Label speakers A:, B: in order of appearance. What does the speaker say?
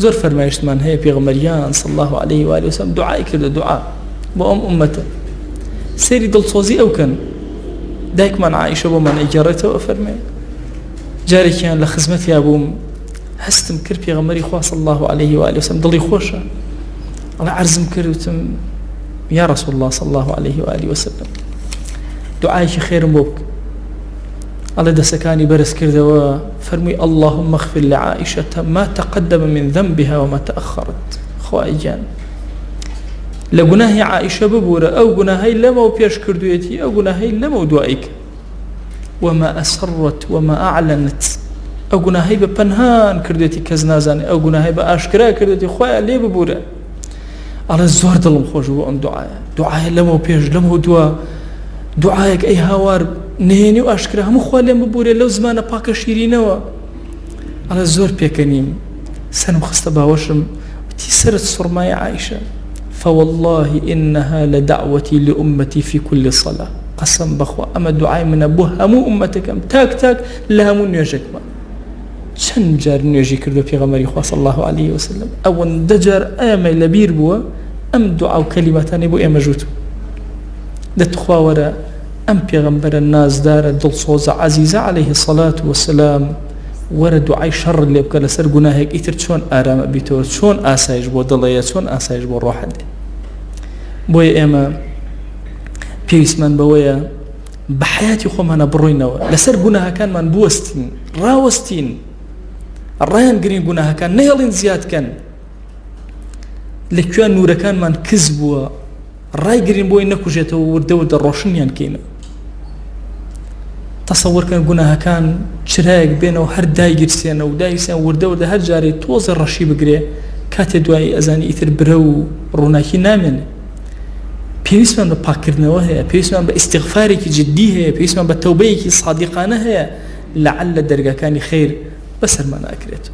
A: زۆر فەرمایشتمان هەیە پێغەمبەریان صلی الله عليه و آله وسلم دوعای کردە دوعا بۆ ئەم ئومەتە سەیری دڵسۆزی ئەوکەن دایکمان عائیشە بۆمان ئەگەڕێتەوە فەرمێ جارێکیان لە خزمەتیا بووم هەستم کرد پێغەمبەری خوا صلی الله عليه و آله وسلم دڵی خۆشە ئەڵێ عەرزم کرد وتم یا رسول الله صلی الله عليه و آله وسلم دوعایکی خێرم بۆ بکە ئەڵێ دەسەکانی بەرز کردەوە فەرمووی اللهم اغفر لعائشة ما تقدم من ذنبها وما تأخرت خوای گیان لە گوناهی عائشە ببوورە ئەو گوناهەی لەمە و پێش کردوێتی ئەو گوناهەی لەمە و دواییکە وما أسرت وما أعلنت ئەو گوناهەی بە پەنهان کردوێتی کەس نازانێ ئەو گوناهەی بە ئاشکرا کردوێتی خوایە لێ ببوورە ئەڵێ زۆر دڵم خۆش بوو ئەم دوعایە لەمە و پێش لەمە و دووە دوعایەک ئەی هاوار نهێنی و ئاشکرا هەموو خوا لێم ببوورێ لەو زمانە پاکە شیرینەوە ئەڵێ زۆر پێکەنیم سەرم خستە باوەشم وتی سرت سوڕمای عائشە فوالله إنها لدعوتي لأمتي في كل صلاة قسم بخوا أما دعاء من أبوه همو أمتكم تاك تاك لهمو نيوجكما چەند جار نوێژی کردو پێغەمبەری خوا صلی الله عليه وسلم ئەوەندە جار ئەمەی لەبیر بووە ئەم دوعا و کەلیمەتانی بۆ ئێمە ژووت دەتخوا وەرە ئەم پێغەمبەرە نازدارە دڵسۆزە عەزیزە عليه الصلاة والسلام وەرە دوعای شەڕ لێ بکە لەسەر گوناهێک ئیتر چۆن ئارامە بیتەوە چۆن ئاسایش بۆ دڵەیە چۆن ئاسایش بۆ ڕۆحت بۆیە ئێمە پێویستمان بەوەیە بە حیاتی خۆمانە بڕۆینەوە لەسەر گوناهەکانمان بوەستین ڕاوەستین ڕایان گرین گوناهەکان نەهێڵین زیادکەن لەکوێ نورەکانمان کز بووە ڕای گرین بۆی نەکوژێتەوە وردە ڕۆشنیان کەینە تەسەوڕکەن گوناهەکان چرایەک بێنەوە هەر دایگیرسێنە و دایگیرسێن وردە هەر جارێ تۆزە ڕەشی بگرێ کاتێ دوایی ئەزانی ئیتر برە و ڕووناکی نامێنێ پێویستمان بە پاکردنەوە هەیە پێویستمان بە ئیستیغفارێکی جدی هەیە پێویستمان بە تەوبەیەکی سادقانە هەیە لەعەل لە دەرگاکانی خەیر بەسەرمان ئاکرێت